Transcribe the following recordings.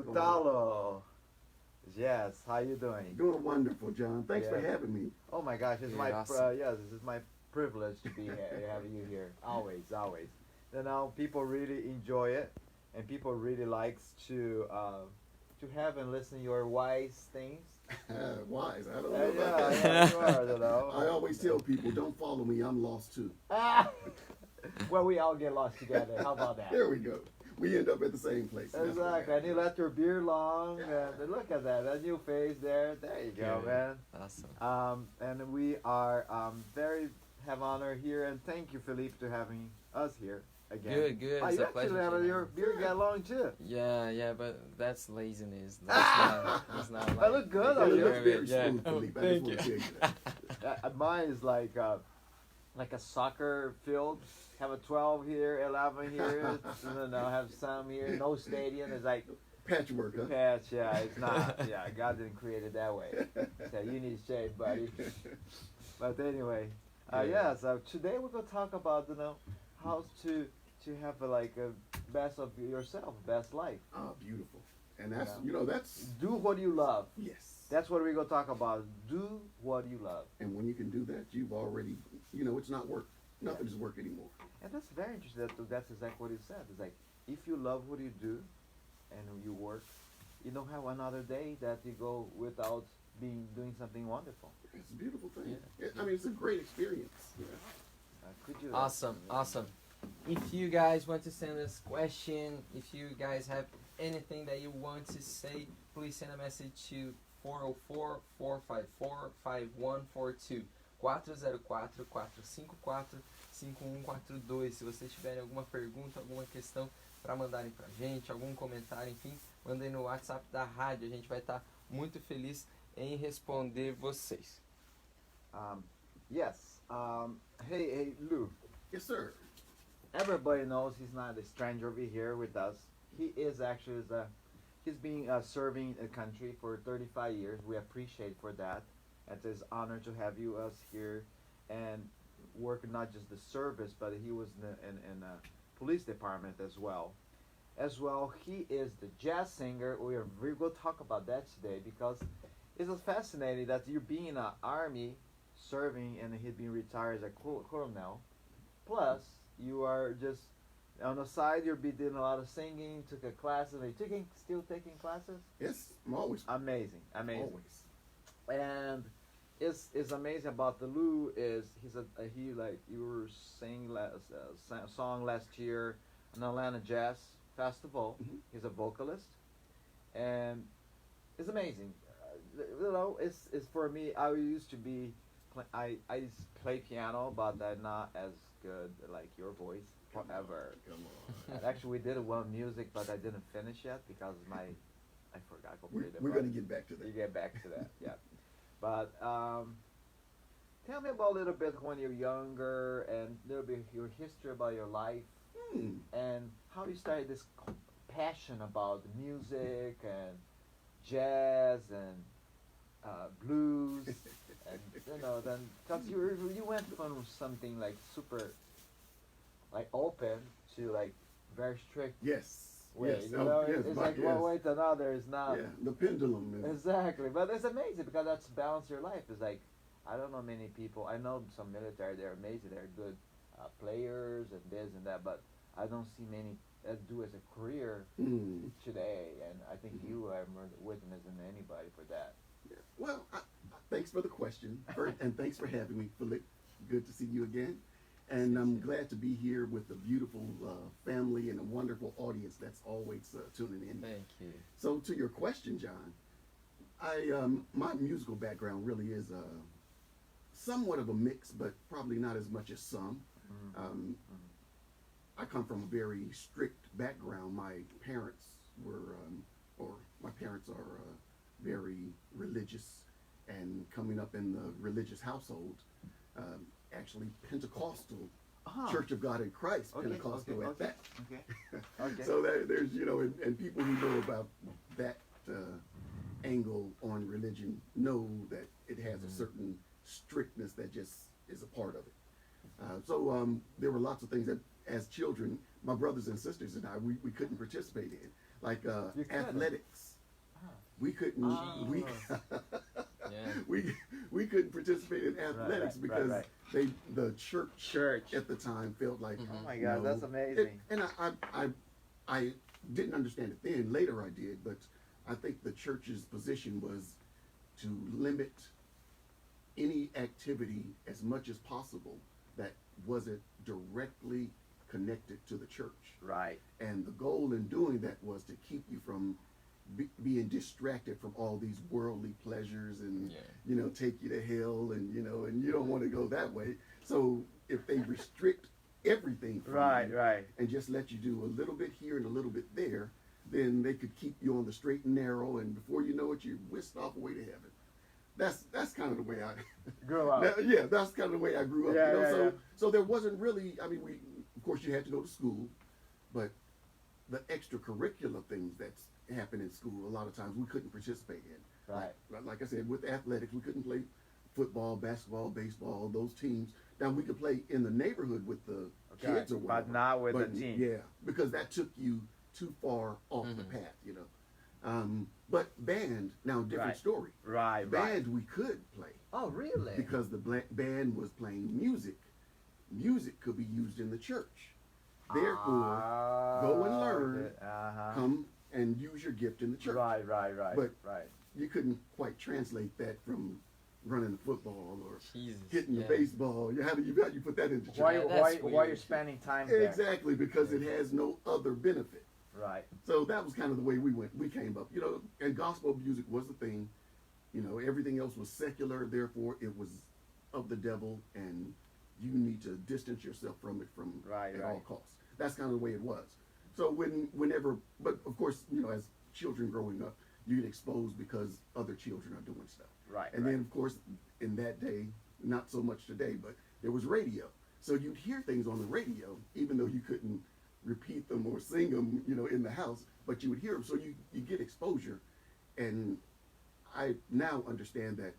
Lutalo. Yes, how you doing? Doing wonderful, John. Thanks for having me. Oh my gosh, it's Yeah, awesome. this is my privilege to be here, having you here. Always, always. You know, people really enjoy it, and people really likes to have and listen your wise things. Wise. I don't know about Yeah, that. yeah, you are. You know. I always tell people, don't follow me. I'm lost too. Ah! Well, we all get lost together. How about that? There we go. We end up at the same place. Exactly. And you let your beard long, and look at that new face there. There you go, Good. man. Awesome. And we are very have honor here, and thank you, Philippe, to having us here again. Good, good. Oh, It's you a pleasure. actually have to- your beard get long too. Yeah, but that's laziness. That's not like. I look good It on looks you. very Yeah. smooth, Oh, Philippe. I thank just you. want to tell you that. Mine is like a soccer field. Have a 12 here, 11 here, and then I'll have some here. No stadium. It's like Patchwork, huh? patch. Yeah, it's not. Yeah, God didn't create it that way. So you need shade, buddy. But anyway, so today we're gonna talk about how to have a best of yourself, best life. Ah, beautiful. And that's, Yeah. that's, Do what you love. yes. That's what we're gonna talk about. Do what you love, And when you can do that, you've already, it's not work. Nothing's work anymore. and that's very interesting. That's exactly what he said. It's like if you love what you do, and you work, you don't have another day that you go without doing something wonderful. It's a beautiful thing. Yeah. I mean, it's a great experience. Yeah. Could you? Awesome, awesome. If you guys want to send us question, if you guys have anything that you want to say, please send a message to 404-454-5142. 404-454-5142. Se vocês tiverem alguma pergunta, alguma questão para mandarem pra gente, algum comentário, enfim, mandem no WhatsApp da rádio. A gente vai estar muito feliz em responder vocês. Yes. Hey, Lou. Yes, sir. Everybody knows he's not a stranger over here with us. He is actually he's been serving a country for 35 years. We appreciate for that. It's an honor to have us here and work not just the service, but he was in a police department as well. As well, he is the jazz singer. We're going to talk about that today because it's fascinating that you're being in the army serving and he'd been retired as a colonel. Plus, you are just on the side. You're be doing a lot of singing. Took a class. Are you still taking classes? Yes, I'm always. Amazing. Always. And it's amazing about the Lou is he like you were saying song last year in Atlanta Jazz Festival. Mhm. He's a vocalist, and it's amazing. It's for me. I used to be I used to play piano, but I'm not as good like your voice forever. Come on. And actually, we did one music, but I didn't finish yet because I forgot completely. We're but going to get back to that. you get back to that, yeah. But tell me about a little bit when you're younger and a little bit your history about your life and how you started this passion about music and jazz and blues and then because you went from something like super like open to like very strict Yes. way. Yes. It's like one way to another is not. Yeah, the pendulum is. Exactly, but it's amazing because that's balance your life. It's like I don't know many people. I know some military; they're amazing. They're good players and this and that, but I don't see many that do as a career today. And I think you are more witness than anybody for that. Yeah. Well, thanks for the question, and thanks for having me, Philip. Good to see you again. And I'm glad to be here with a beautiful family and a wonderful audience that's always tuning in. Thank you. So to your question, John, my musical background really is somewhat of a mix, but probably not as much as some. I come from a very strict background. My parents are very religious, and coming up in the religious household, actually Pentecostal, Church of God in Christ, Pentecostal at that. Okay. So there's, and people who know about that angle on religion know that it has a certain strictness that just is a part of it. So there were lots of things that as children, my brothers and sisters and I, we couldn't participate in. like You couldn't. athletics. Ah. We couldn't we Yeah. we couldn't participate in athletics because the church at the time felt like Oh my God, that's it, amazing. and I didn't understand it then. Later I did, but I think the church's position was to limit any activity as much as possible that wasn't directly connected to the church. Right. And the goal in doing that was to keep you from being distracted from all these worldly pleasures and take you to hell, and and you don't want to go that way. So if they restrict everything from you and just let you do a little bit here and a little bit there, then they could keep you on the straight and narrow, and before you know it, you're whisked off away to heaven. That's kind of the way I grew up. That's kind of the way I grew up. So there wasn't really. I mean, we of course you had to go to school, but the extracurricular things that's happen in school, a lot of times we couldn't participate in. Right. Like I said, with athletics, we couldn't play football, basketball, baseball, those teams. Now we could play in the neighborhood with the kids or whatever, but not with the team. Yeah, because that took you too far off the path, But band, now different story. Right. Band we could play. Oh, really? Because the band was playing music. Music could be used in the church. Therefore, go and learn. Come and use your gift in the church. Right. But right. you couldn't quite translate that from running the football or Jesus, hitting the baseball. How do you put that into church? Why you're spending time there? Exactly, because it has no other benefit. Right. So that was kind of the way we came up. And gospel music was the thing. Everything else was secular, therefore it was of the devil, and you need to distance yourself from it at all costs. That's kind of the way it was. So whenever, but of course, as children growing up, you get exposed because other children are doing stuff. Right. And then of course, in that day, not so much today, but there was radio. So you'd hear things on the radio, even though you couldn't repeat them or sing them, in the house, but you would hear them. So you get exposure. And I now understand that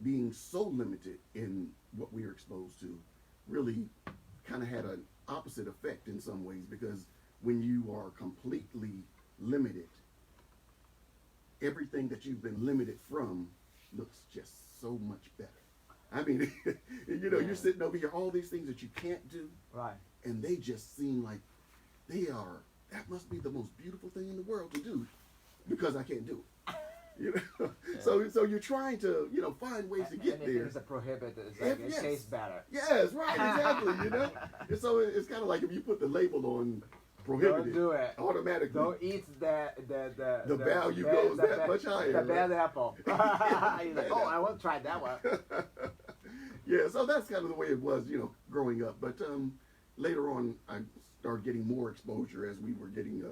being so limited in what we are exposed to really kind of had an opposite effect in some ways, because when you are completely limited, everything that you've been limited from looks just so much better. I mean, you're sitting over here, all these things that you can't do, right, and they just seem like that must be the most beautiful thing in the world to do, because I can't do it. So you're trying to find ways to get there. Anything's a prohibit. It's like it tastes better. Yes, right, exactly. And so it's kind of like if you put the label on prohibited, don't do it automatically. Don't eat the value goes that much higher. The bad apple. You're like, oh, I want to try that one. Yeah, so that's kind of the way it was, growing up. But later on, I started getting more exposure as we were getting,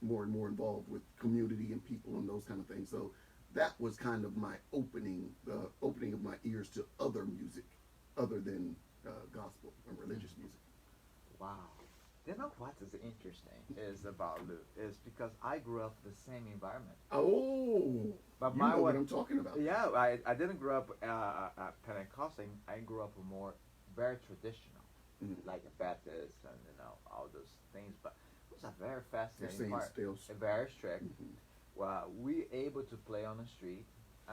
more and more involved with community and people and those kind of things. So that was kind of my opening of my ears to other music, other than gospel and religious music. Wow. You know what is interesting is about Luke is because I grew up in the same environment. Oh, but you know what I'm talking about. Yeah, I didn't grow up Pentecostal. I grew up more very traditional, like a Baptist and all those things. But it was a very fascinating part. Very strict. Well, we able to play on the street.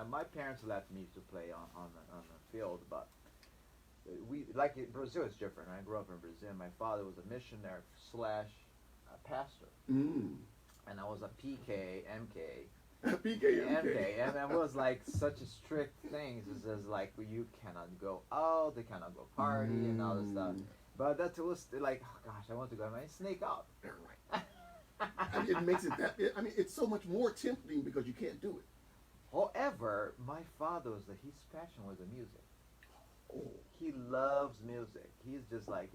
My parents let me to play on the field, but we Brazil is different. I grew up in Brazil. My father was a missionary / pastor, and I was a PK, MK, MK, and it was like such a strict thing. It's just like you cannot go out, they cannot go party and all this stuff. But that was like, oh gosh, I want to go and sneak out. Right. I mean, it makes it that. I mean, it's so much more tempting because you can't do it. However, my father his passion was the music. Oh. He loves music. He's like,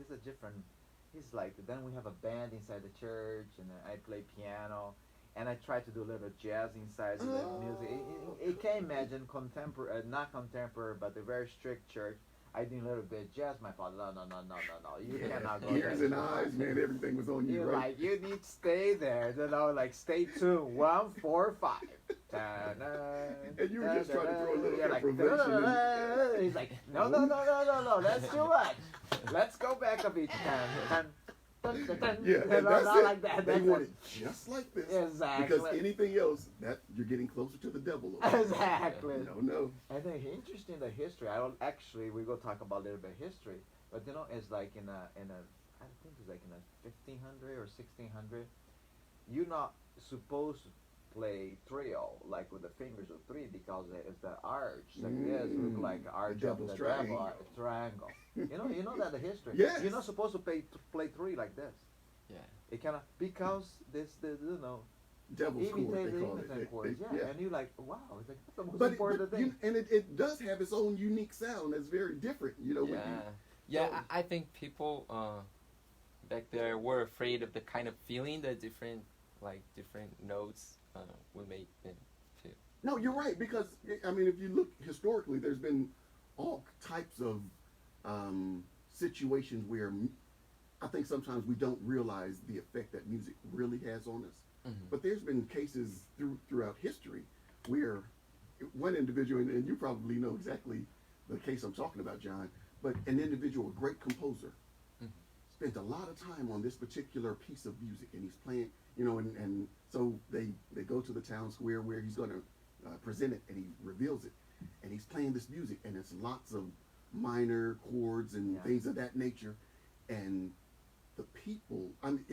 then we have a band inside the church, and I play piano, and I try to do a little jazz inside the music. You can't imagine contemporary, not contemporary, but a very strict church. I did a little bit of jazz. My father, no. You cannot go Ears there. and eyes, man, everything was on you, You're right? like, you need to stay there. Like, stay tuned. 1, 4, 5. And you were just trying to throw a little improvisation in. He's like, no, that's too much. Let's go back a bit. Yeah, and that's not it. like that. They That's want it. it just like this. Exactly. Because anything else, that you're getting closer to the devil. Okay? Exactly. No. And then interesting the history. I don't actually we go talk about a little bit history, but it's like in a I think it's like in a 1500 or 1600. You're not supposed to play trio like with the fingers of three because it's the arch like this look like arch the of devil's the triangle. devil triangle. You know that the history. Yes. You're not supposed to play three like this. Yeah. It kind of because this the Devil's chord, imitate they the call it. imitate chords, yeah. And you're like, wow, it's like that's the most But important thing. and it does have its own unique sound that's very different. You know. Yeah. I think people back there were afraid of the kind of feeling that different notes would make them feel. No, you're right, because I mean, if you look historically, there's been all types of situations where I think sometimes we don't realize the effect that music really has on us. Mm-hmm. But there's been cases throughout history where one individual, and you probably know exactly the case I'm talking about, John, but an individual, a great composer, spent a lot of time on this particular piece of music, and he's playing, and so they go to the town square where he's going to present it, and he reveals it, and he's playing this music, and it's lots of minor chords and things of that nature, and the people, I mean,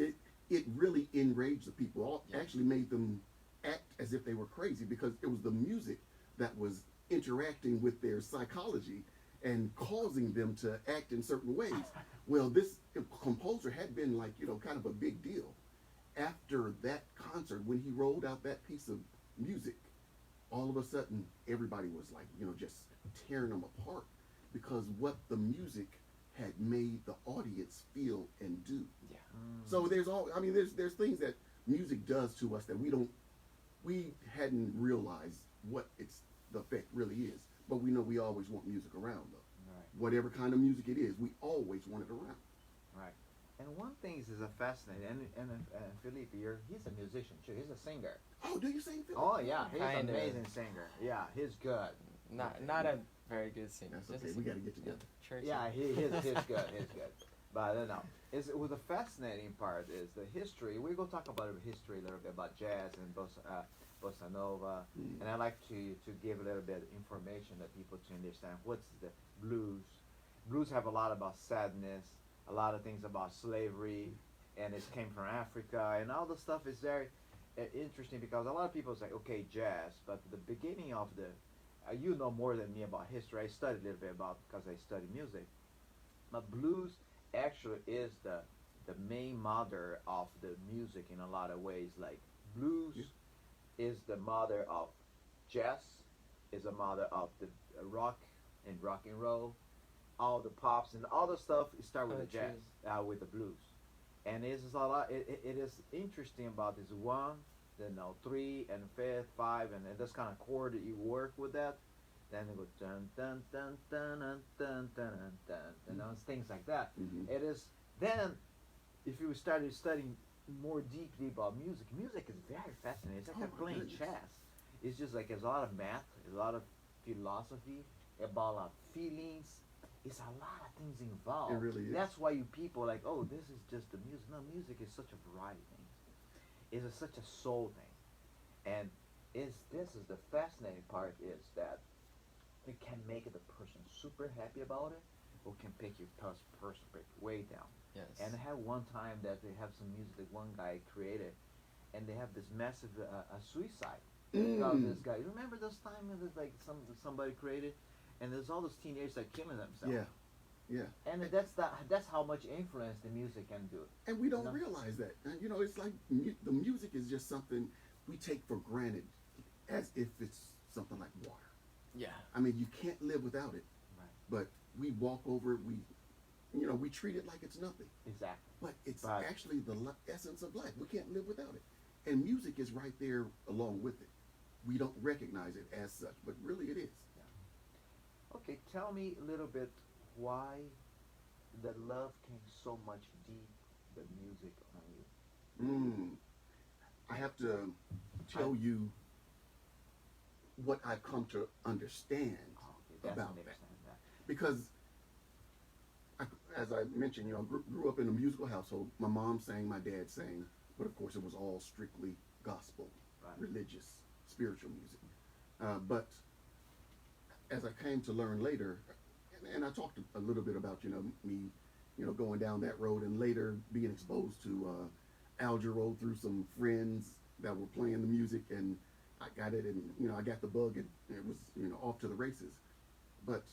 it really enraged the people. Actually made them act as if they were crazy, because it was the music that was interacting with their psychology and causing them to act in certain ways. Well, this composer had been like, kind of a big deal. After that concert, when he rolled out that piece of music, all of a sudden, everybody was like, just tearing them apart, because what the music had made the audience feel and do. Yeah. So there's things that music does to us that we hadn't realized what the effect really is. But we know we always want music around, though. Right. Whatever kind of music it is, we always want it around. Right. And one thing is a fascinating, and Philippe, he's a musician too. He's a singer. Oh, do you sing? Oh yeah, he's an Kinda. amazing singer. Yeah, he's good. Not a very good singer. That's Just a okay. We singer. got to get together. Church. Yeah, he's good. He's good. But I don't know. The fascinating part is the history. We're gonna talk about history a little bit about jazz and bossa nova, and I like to give a little bit of information that people to understand what's the blues. Blues have a lot about sadness, a lot of things about slavery, and it came from Africa, and all the stuff is very interesting because a lot of people say, okay, jazz, but the beginning of the, you know more than me about history. I studied a little bit about because I study music, but blues actually is the main mother of the music in a lot of ways. Like blues is the mother of jazz, is the mother of the rock and rock and roll. All the pops and all the stuff start with the jazz, with the blues, and it is a lot. It is interesting about this 1, then 3 and 5, 5, and this kind of chord that you work with that. Then it goes dun dun dun dun dun dun dun dun, and things like that. Mm-hmm. It is then, if you started studying more deeply about music, music is very fascinating. It's like playing chess. It's just like there's a lot of math, a lot of philosophy, about a lot of feelings. It's a lot of things involved. It really is. That's why you people are like, oh, this is just the music. No, music is such a variety of things. It's such a soul thing, and this is the fascinating part is that it can make the person super happy about it, or can pick your person way down. Yes. And I had one time that they have some music that one guy created, and they have this massive suicide. Because this guy, remember this time when there's like somebody created, and there's all those teenagers that killing themselves. Yeah. And that's how much influence the music can do. And we don't realize that. And, it's like the music is just something we take for granted, as if it's something like water. Yeah. I mean, you can't live without it. Right. But we walk over it. We treat it like it's nothing. Exactly. But it's actually the essence of life. We can't live without it. And music is right there along with it. We don't recognize it as such, but really it is. Yeah. Okay, tell me a little bit why the love came so much deep, the music on you. I have to tell you what I've come to understand about that. Because as I mentioned, you know, grew up in a musical household. My mom sang, my dad sang, but of course it was all strictly gospel, Right. religious, spiritual music. But as I came to learn later, and I talked a little bit about, you know, me, you know, going down that road and later being exposed to Al Jarreau through some friends that were playing the music, and I got it, and you know, I got the bug, and it was, you know, off to the races. But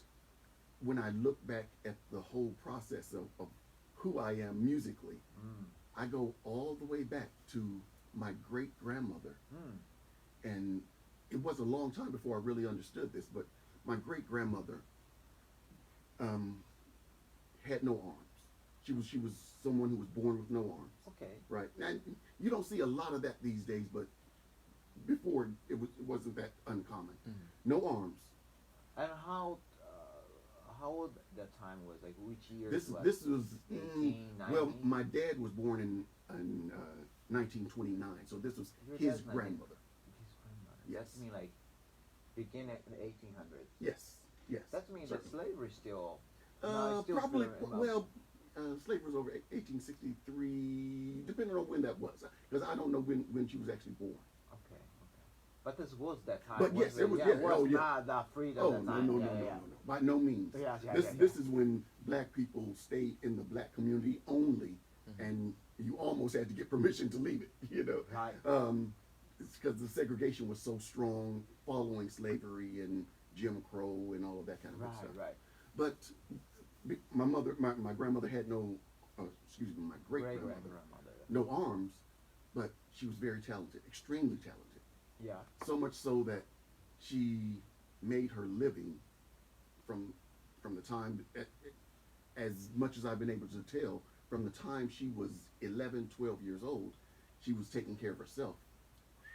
when I look back at the whole process of who I am musically, I go all the way back to my great grandmother, and it was a long time before I really understood this, but my great grandmother had no arms. She was someone who was born with no arms. Okay. Right. And you don't see a lot of that these days, but before it wasn't that uncommon. No arms. And how old that time was? Like which year? This was? this was 1890? well, my dad was born in 1929, so this was Your his dad's 19 grandmother. His grandmother. Yes. That's mean like begin in the 1800s. Yes. Yes. That means that certainly. slavery still. No, it's still Probably. still in- Well, slavery was over 1863, depending on when that was, because I don't know when she was actually born. Okay. But this was that time. But yes, wasn't it was. Yeah, Yeah. it was Oh, yeah. not that freedom Oh at no, that time. no, no, Yeah, no, yeah. no, no, by no means. Yeah, yeah, this yeah, yeah. this is when black people stayed in the black community only, and you almost had to get permission to leave it. You know, Right. it's because the segregation was so strong following slavery and Jim Crow and all of that kind of good Right, stuff. right. But my grandmother had no, excuse me, my great grandmother, grandmother. no arms, but she was very talented, extremely talented. Yeah. So much so that she made her living from the time, as much as I've been able to tell, from the time she was 11, 12 years old, she was taking care of herself,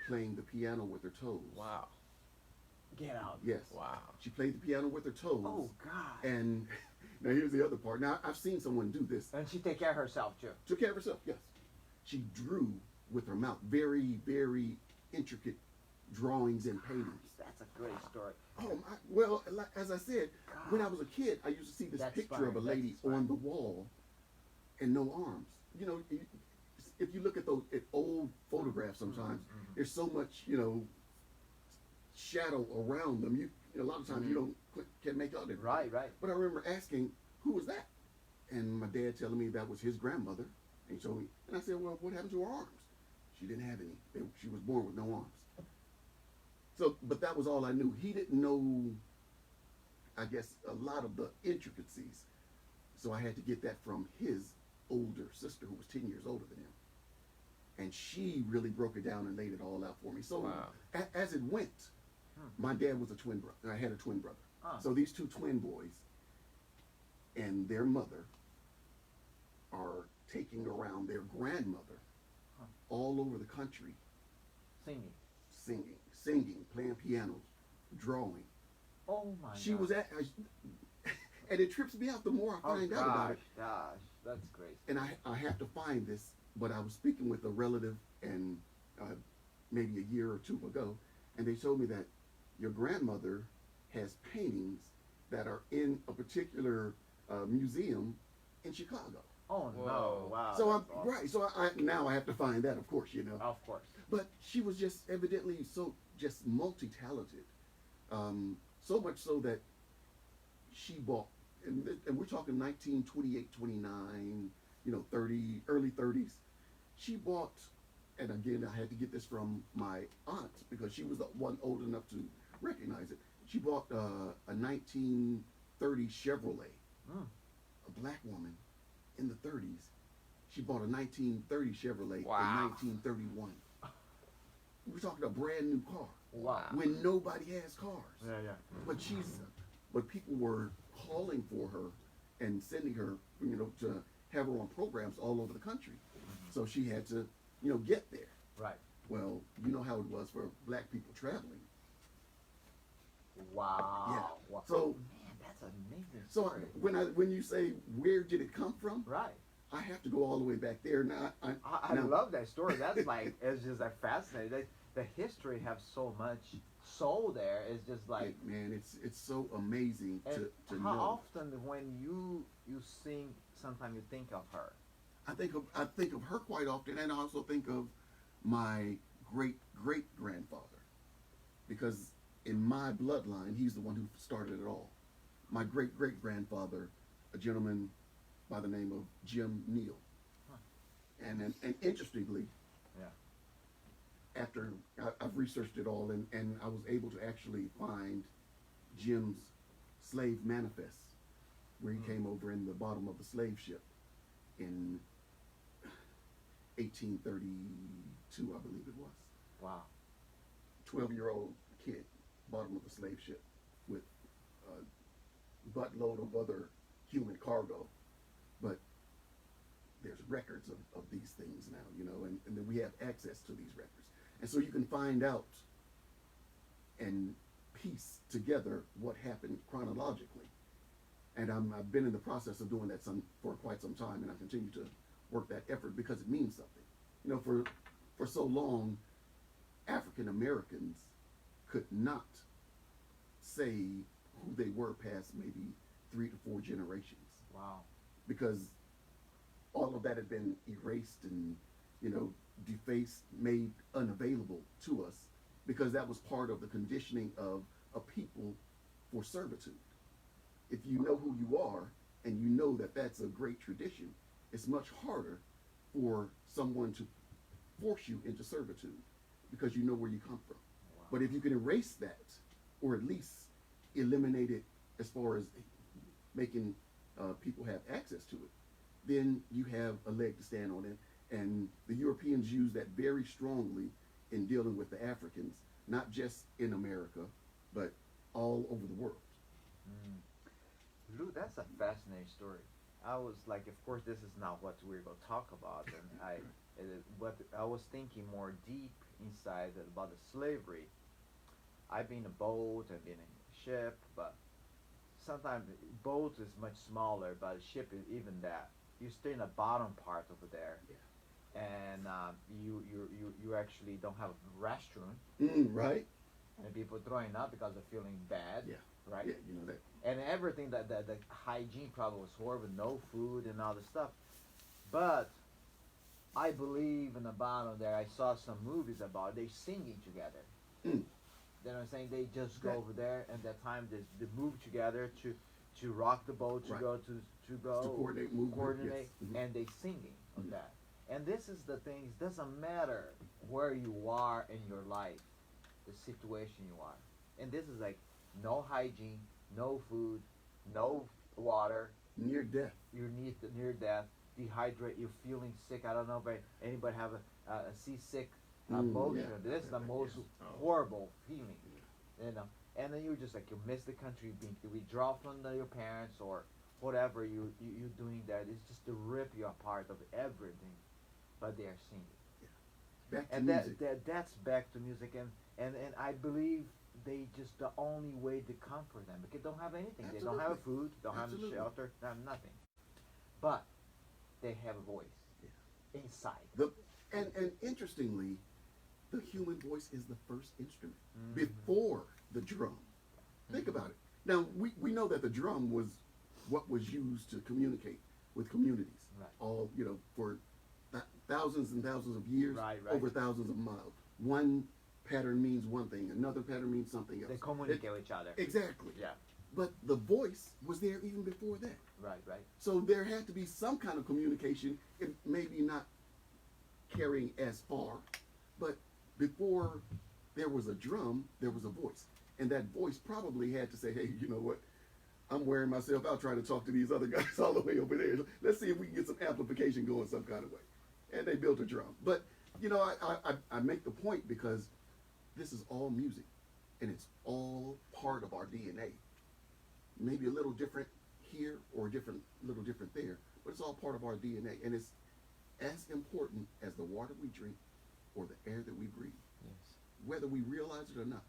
playing the piano with her toes. Wow. Get out. Yes. Wow. She played the piano with her toes. Oh God. And now here's the other part. Now I've seen someone do this. And she take care of herself too. Took care of herself, yes. She drew with her mouth, very, very intricate drawings and paintings. That's a great story. Oh my! Well, as I said, when I was a kid, I used to see this That's picture of a fine, lady that's fine. on the wall, and no arms. You know, if you look at those old photographs, sometimes there's so much, you know, shadow around them. A lot of times you don't can make out it. Right, right. But I remember asking, "Who was that?" And my dad telling me that was his grandmother. And he told me, and I said, "Well, what happened to her arms?" She didn't have any. She was born with no arms. So, but that was all I knew. He didn't know, I guess, a lot of the intricacies. So I had to get that from his older sister, who was 10 years older than him. And she really broke it down and laid it all out for me. So Wow. as it went, my dad was a twin brother. I had a twin brother. So these two twin boys and their mother are taking around their grandmother all over the country, singing, playing piano, drawing. Oh my She God. was at, and it trips me out the more I find out about it. Gosh, that's great. And I have to find this, but I was speaking with a relative and maybe a year or two ago, and they told me that your grandmother has paintings that are in a particular museum in Chicago. Oh Whoa. no! Wow. So I'm that's awesome. right. So I now I have to find that, of course, you know. Of course. But she was just evidently so just multi-talented, so much so that she bought, and we're talking 1928, 29, you know, 30, early 30s. She bought, and again, I had to get this from my aunt because she was the one old enough to recognize it. She bought a 1930 Chevrolet, a black woman in the 30s. She bought a 1930 Chevrolet Wow. in 1931. We're talking a brand new car Wow. when nobody has cars. Yeah. But people were calling for her and sending her, you know, to have her on programs all over the country. So she had to, you know, get there. Right. Well, you know how it was for black people traveling. Wow. Yeah. Wow. So- man, that's an amazing So story. when you say where did it come from, Right. I have to go all the way back there. Now I now, love that story. That's like it's just like fascinating. the history have so much soul there. It's just like, Man, it's so amazing and to how know. often when you sing, sometimes you think of her. I think of her quite often, and I also think of my great great grandfather, because in my bloodline, he's the one who started it all. My great great grandfather, a gentleman by the name of Jim Neal, Huh. and interestingly, Yeah. after I've researched it all, and I was able to actually find Jim's slave manifest, where he Mm. came over in the bottom of the slave ship in 1832, I believe it was. Wow. 12-year-old kid, bottom of the slave ship, with a buttload of other human cargo. But there's records of these things now, and then we have access to these records. And so you can find out and piece together what happened chronologically. And I've been in the process of doing that for quite some time, and I continue to work that effort because it means something. For so long, African Americans could not say who they were past maybe 3 to 4 generations, Wow. because all of that had been erased and defaced, made unavailable to us, because that was part of the conditioning of a people for servitude. If you know who you are and you know that that's a great tradition, it's much harder for someone to force you into servitude because you know where you come from. Wow. But if you can erase that, or at least eliminate it as far as making people have access to it, then you have a leg to stand on it. And the Europeans use that very strongly in dealing with the Africans, not just in America, but all over the world. Mm. Lou, that's a fascinating story. I was like, of course, this is not what we're going to talk about, and but I was thinking more deep inside about the slavery. I've been in a boat, I've been in a ship, but sometimes boat is much smaller, but a ship is even that. You stay in the bottom part over there, and you actually don't have a restroom, Right? and people throwing up because they're feeling bad, Yeah. right? Yeah, that. And everything that the hygiene problem was horrible, no food and all this stuff. But I believe in the bottom there, I saw some movies about they singing together. Mm. You know what I'm saying? They just go That- over there, and that time they move together to rock the boat, to Right. go to go To coordinate movement, coordinate, yes. Mhm. and they singing of Mhm. that. And this is the thing. It doesn't matter where you are in your life, the situation you are, and this is like no hygiene, no food, no water. Near death. You need near death, dehydrate. You're feeling sick. I don't know if anybody have a seasick emotion. Yeah. This is the most Yes. horrible feeling, And then you just like you miss the country, being withdraw from your parents or whatever you doing that. It's just to rip you apart of everything, but they are singing, Back to and music. that's back to music, and I believe they just the only way to comfort them because they don't have anything. They don't have Absolutely. food, don't have Absolutely. shelter, they have nothing, but they have a voice inside. The and interestingly, the human voice is the first instrument Mhm. before the drum. Think about it. Now we know that the drum was what was used to communicate with communities, Right. all for thousands and thousands of years, Right. over thousands of miles. One pattern means one thing, another pattern means something else. They communicate with each other. Exactly. Yeah. But the voice was there even before that. Right. So there had to be some kind of communication, it maybe not carrying as far, but before there was a drum, there was a voice. And that voice probably had to say, hey, you know what? I'm wearing myself out trying to talk to these other guys all the way over there. Let's see if we can get some amplification going some kind of way. And they built a drum. But, I make the point because this is all music, and it's all part of our DNA. Maybe a little different here or little different there, but it's all part of our DNA, and it's as important as the water we drink or the air that we breathe, Yes. whether we realize it or not.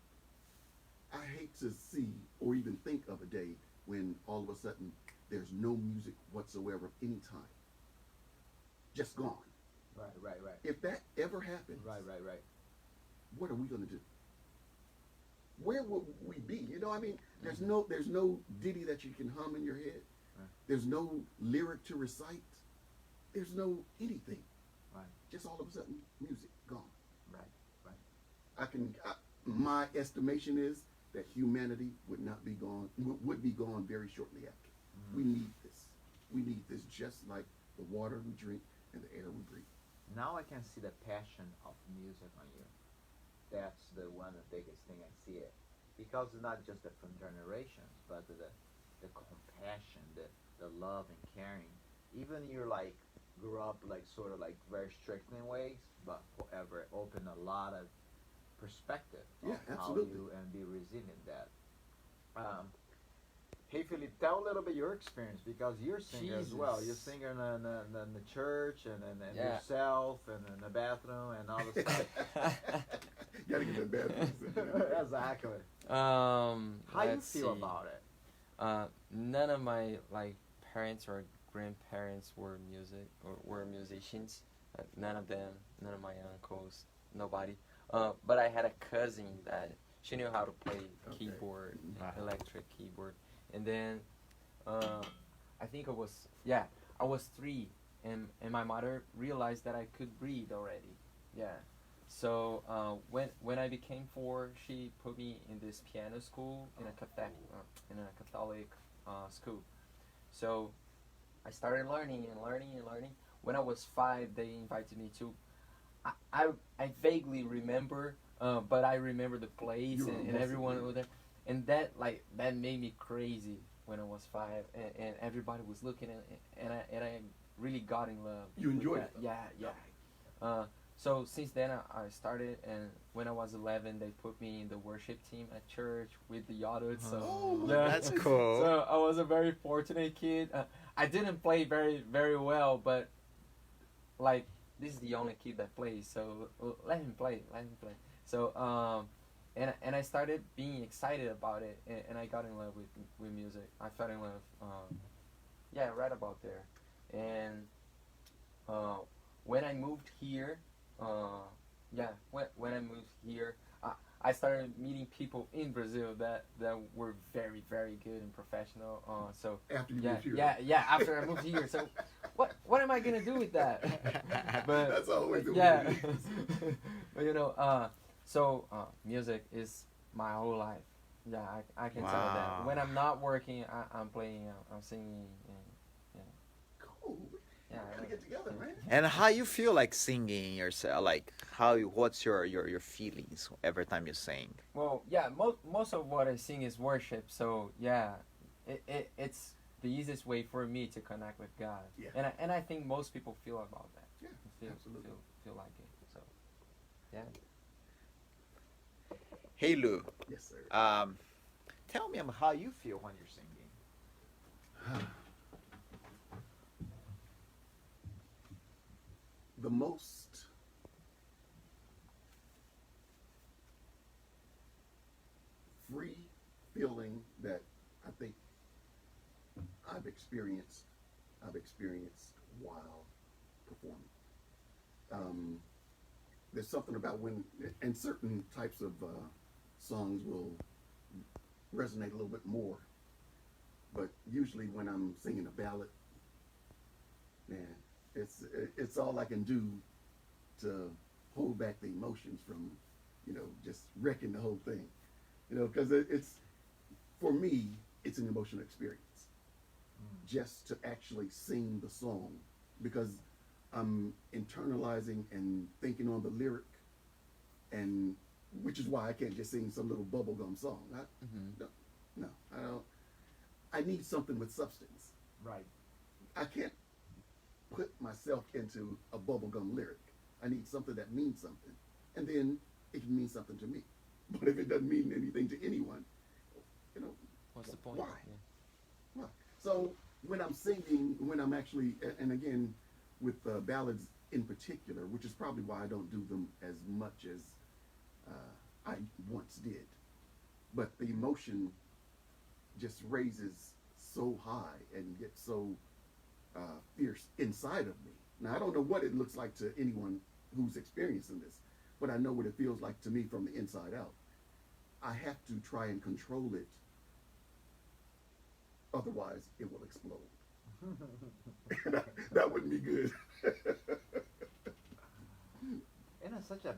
I hate to see or even think of a day when all of a sudden there's no music whatsoever of any time. Just gone. Right. If that ever happens, Right. what are we going to do? Where will we be? You know, I mean, Mm-hmm. there's no ditty that you can hum in your head. Right. There's no lyric to recite. There's no anything. Right. Just all of a sudden, music gone. Right. Right. My estimation is that humanity would be gone very shortly after. Mm-hmm. We need this. We need this just like the water we drink and the air we breathe. Now I can see the passion of music on you. That's the one of the biggest thing I see it, because it's not just the from generations, but the compassion, the love and caring. Even you like grew up like sort of like very strict in ways, but however open a lot of perspective of Yeah, how absolutely. you and be resilient that. Um, Hey Philip, tell a little bit your experience because you're a singer as well. You're a Jesus. singer in the church and Yeah. yourself and in the bathroom and all the stuff. Gotta get that bathroom. Exactly. How you Let's feel see. about it? None of my like parents or grandparents were were musicians. None of them. None of my uncles. Nobody. But I had a cousin that she knew how to play Okay. keyboard, Wow. electric keyboard, and then I think I was 3, and my mother realized that I could read already. Yeah. So when I became 4, she put me in this piano school in a Catholic school. So I started learning and learning and learning. When I was 5, they invited me to. I, I, I vaguely remember, but I remember the place You were and mostly everyone there. over there, and that made me crazy when I was 5, and everybody was looking at it, and I really got in love. You with enjoyed that. it. Yeah, yeah. So since then I started, and when I was 11, they put me in the worship team at church with the adults. So Oh, my yeah, That's cool. so I was a very fortunate kid. I didn't play very well, but like this is the only kid that plays, so let him play, let him play. So and I started being excited about it, and I got in love with music. I fell in love, yeah, right about there, and uh, when I moved here, when I moved here, I started meeting people in Brazil that were very good and professional. So After you yeah, moved here. yeah. After I moved here, so what am I gonna do with that? But That's always the yeah, way it is. but music is my whole life. Yeah, I can tell you that. Wow. When I'm not working, I'm playing, I'm singing, and Cool. yeah, We gotta get together, man. And how you feel like singing yourself? Like what's your feelings every time you sing? well, yeah, most of what I sing is worship. So yeah, it's the easiest way for me to connect with God. Yeah. And I think most people feel about that. Yeah, Feel absolutely. feel like it. So yeah. Hey Lou, Yes, sir. tell me how you feel when you're singing. The most free feeling that I think I've experienced while performing. There's something about when, and certain types of songs will resonate a little bit more, but usually when I'm singing a ballad, man, it's all I can do to hold back the emotions from, just wrecking the whole thing, because it's for me, it's an emotional experience just to actually sing the song because I'm internalizing and thinking on the lyric, and which is why I can't just sing some little bubblegum song. Mm-hmm. No, I don't. I need something with substance. Right. I can't put myself into a bubblegum lyric. I need something that means something, and then it can mean something to me. But if it doesn't mean anything to anyone, What's the point? why? Yeah. Why? So when I'm singing, when I'm actually, and again, with ballads in particular, which is probably why I don't do them as much as I once did, but the emotion just raises so high and gets so fierce inside of me. Now I don't know what it looks like to anyone who's experiencing this, but I know what it feels like to me from the inside out. I have to try and control it, otherwise it will explode. That wouldn't be good. And it's such a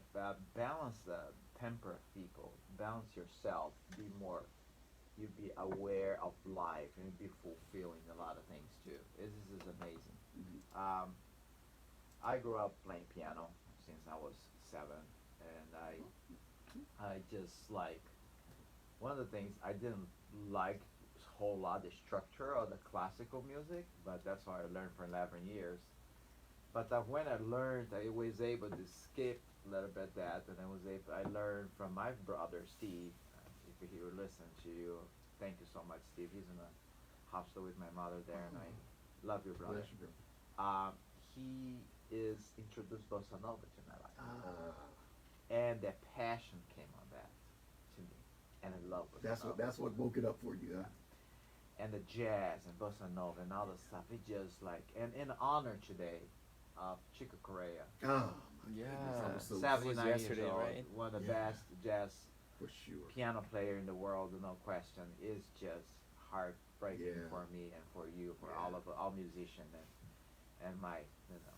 balance temper of people. Balance yourself. Be more. You be aware of life and be fulfilling a lot of things too. This is amazing. I grew up playing piano since I was 7, and I just like one of the things I didn't like a whole lot the structure of the classical music, but that's what I learned for 11 years. But when I learned, I was able to skip a little bit that, and I learned from my brother Steve. If he would listen to you, thank you so much, Steve. He's in the hospital with my mother there, and I love you, brother. Bless you, bro. He is introduced bossa nova to my life, Ah, and the passion came on that to me, and I love bossa nova. that's what woke it up for you, huh? And the jazz and bossa nova and all the stuff. It just like and in honor today of Chico Corea, Oh, my Yeah. goodness, I was so 79 years yesterday, old, right? one of the Yeah. best jazz for sure. piano player in the world, no question, is just heartbreaking Yeah. for me and for you, for Yeah. all musicians, and my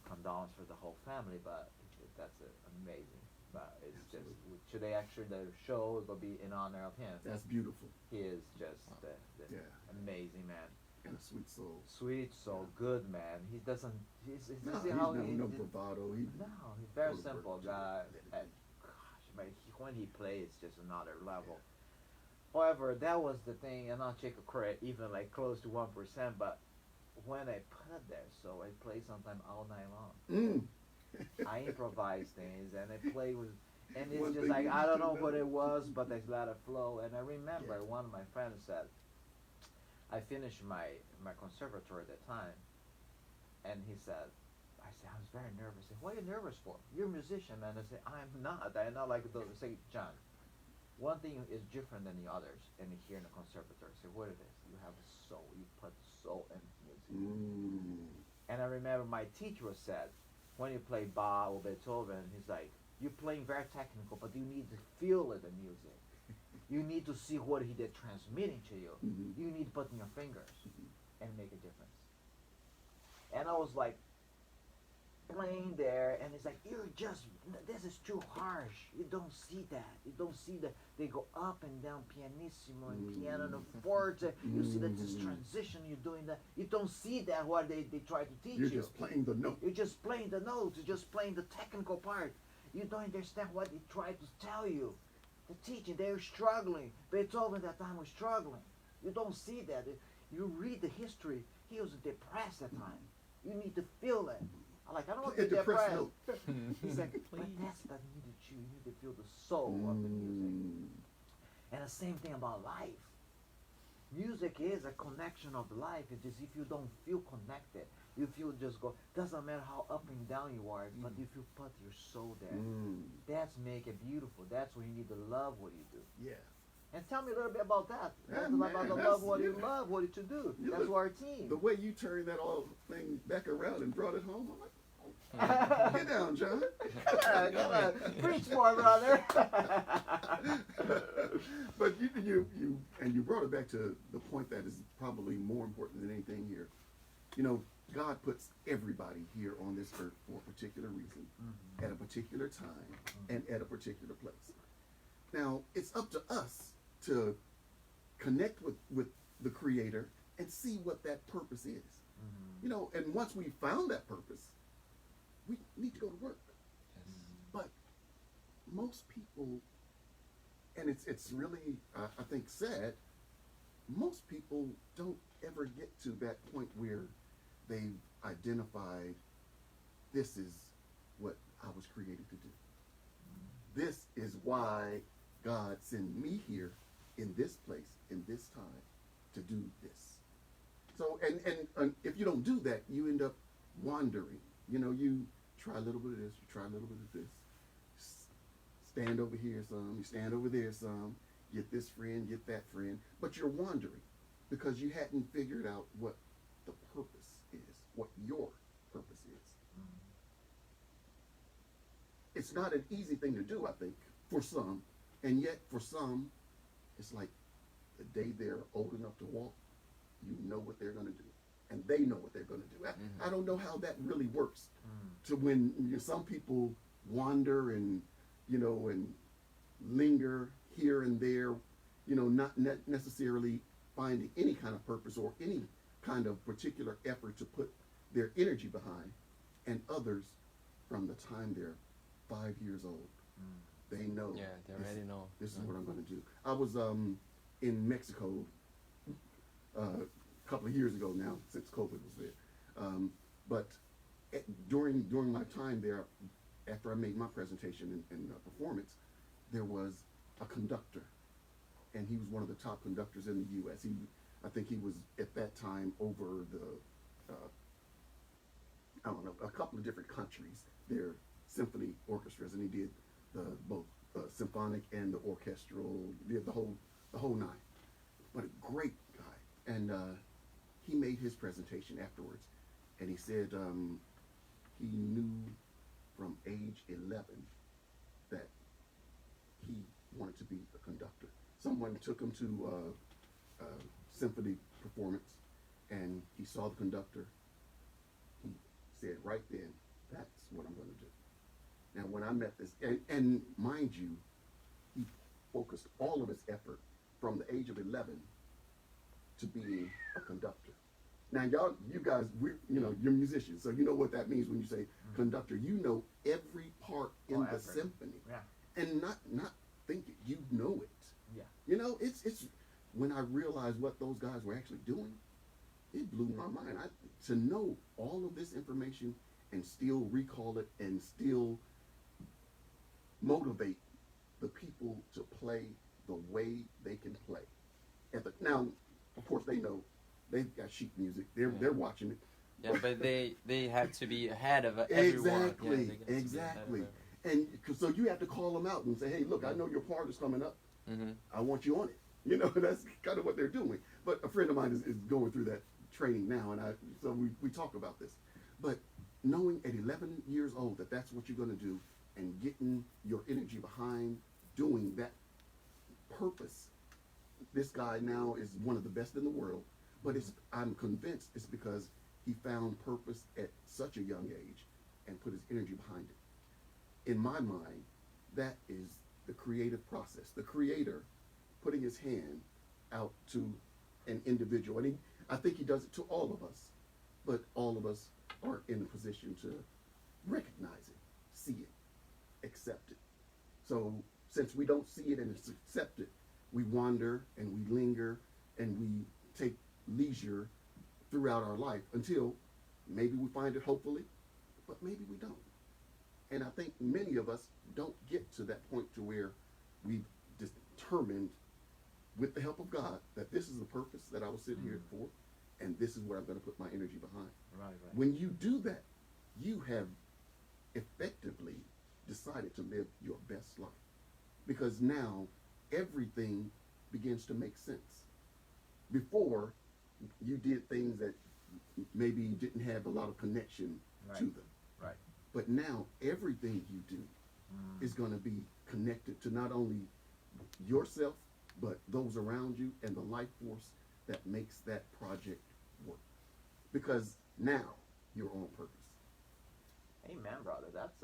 condolence for the whole family. But that's amazing. But it's Absolutely. just today actually the show will be in honor of him. That's beautiful. He is just the Yeah. amazing man. And a sweet soul. Sweet, so good man. He doesn't. He's No, you see he's how no bravado. no, he's very Go to work simple to guy. let it And be. gosh, man, when he plays, just another level. However, that was the thing, and I'll check a credit even like close to 1%. But when I put it there, so I play sometime all night long. Mm. I improvise things, and I play with, and it's One just thing like you I don't should know what know. it was, but there's a lot of flow. And I remember Yeah. one of my friends said, I finished my conservatory at the time, and he said, I was very nervous. I said, what are you nervous for? You're a musician, man. I said, I'm not. I'm not like those. I say, John, one thing is different than the others, and here in the conservatory. I say, what it is? You have a soul. You put soul in music. Mm. And I remember my teacher said, when you play Bach or Beethoven, he's like, you're playing very technical, but you need to feel it in music. You need to see what he did transmitting to you. Mhm. You need to put in your fingers Mhm. and make a difference. And I was like playing there, and it's like, you're just, this is too harsh. You don't see that. You don't see that they go up and down pianissimo and piano and forte. You see that this transition, you're doing that. You don't see that what they try to teach You're you. just playing the note. You're just playing the notes. You're just playing the technical part. You don't understand what they try to tell you. The teaching, they're struggling. Beethoven at that time was struggling. You don't see that. You read the history. He was depressed at that time. You need to feel it. I'm like, I don't want to A be depressed depressed. note. He's like, but that's the needed you. You need to feel the soul of the music. Mm. And the same thing about life. Music is a connection of life. It is if you don't feel connected, if you just go, doesn't matter how up and down you are, but if you put your soul there, Mm. that's make it beautiful. That's when you need to love what you do. Yeah. And tell me a little bit about that. Yeah, That's man, about the that's- love what you yeah. love, what you to do. You That's look- our team. The way you turned that all thing back around and brought it home, I'm like, get down, John. Come on. Preach more, brother. But you brought it back to the point that is probably more important than anything here. You know, God puts everybody here on this earth for a particular reason, at a particular time, and at a particular place. Now, it's up to us to connect with the Creator and see what that purpose is. You know, and once we found that purpose, we need to go to work. But most people, and it's really, I think, sad, most people don't ever get to that point where they've identified, this is what I was created to do. This is why God sent me here in this place, in this time, to do this. So, and if you don't do that, you end up wandering. You know, you try a little bit of this, you try a little bit of this. Stand over here some, you stand over there some, get this friend, get that friend, but you're wandering because you hadn't figured out what the purpose is, what your purpose is. it's not an easy thing to do, I think, for some. And yet, for some, it's like the day they're old enough to walk, you know what they're going to do. And they know what they're going to do. I don't know how that really works. To when some people wander and, and linger here and there, not necessarily finding any kind of purpose or any kind of particular effort to put their energy behind. And others, from the time they're 5 years old, they know. Yeah, they already know. This is what I'm going to do. I was in Mexico a couple of years ago now, since COVID was there. But during my time there, after I made my presentation and performance, there was a conductor, and he was one of the top conductors in the U.S. I think he was at that time over the I don't know, a couple of different countries, their symphony orchestras, and he did both symphonic and the orchestral, did the whole nine. But a great guy, and he made his presentation afterwards, and he said he knew from age 11 that he wanted to be a conductor. Someone took him to a symphony performance, and he saw the conductor. He said right then, that's what I'm going to do. Now, when I met this, and mind you, he focused all of his effort from the age of 11 to being a conductor. Now, you guys, you're musicians, so you know what that means when you say conductor. You know every part in the symphony, and not think it. You know it. Yeah. It's when I realized what those guys were actually doing, it blew my mind. To know all of this information and still recall it and still motivate the people to play the way they can play. Now, of course, they know they've got sheet music. They're watching it. Yeah, but they have to be ahead of everyone. Exactly. And so you have to call them out and say, hey, look, I know your part is coming up. I want you on it. That's kind of what they're doing. But a friend of mine is going through that training now, and so we talk about this. But knowing at 11 years old that that's what you're going to do, and getting your energy behind doing that purpose. This guy now is one of the best in the world, but I'm convinced it's because he found purpose at such a young age and put his energy behind it. In my mind, that is the creative process. The creator putting his hand out to an individual. And I think he does it to all of us, but all of us are in a position to recognize it, see it, accept it. So since we don't see it and accept it, we wander and we linger and we take leisure throughout our life until maybe we find it, hopefully, but maybe we don't. And I think many of us don't get to that point to where we've determined, with the help of God, that this is the purpose that I was sitting here for, and this is what I'm going to put my energy behind. Right. When you do that, you have effectively decided to live your best life, because now everything begins to make sense. Before, you did things that maybe didn't have a lot of connection to them. Right. But now everything you do is going to be connected to not only yourself, but those around you and the life force that makes that project work. Because now you're on purpose. Amen, brother. That's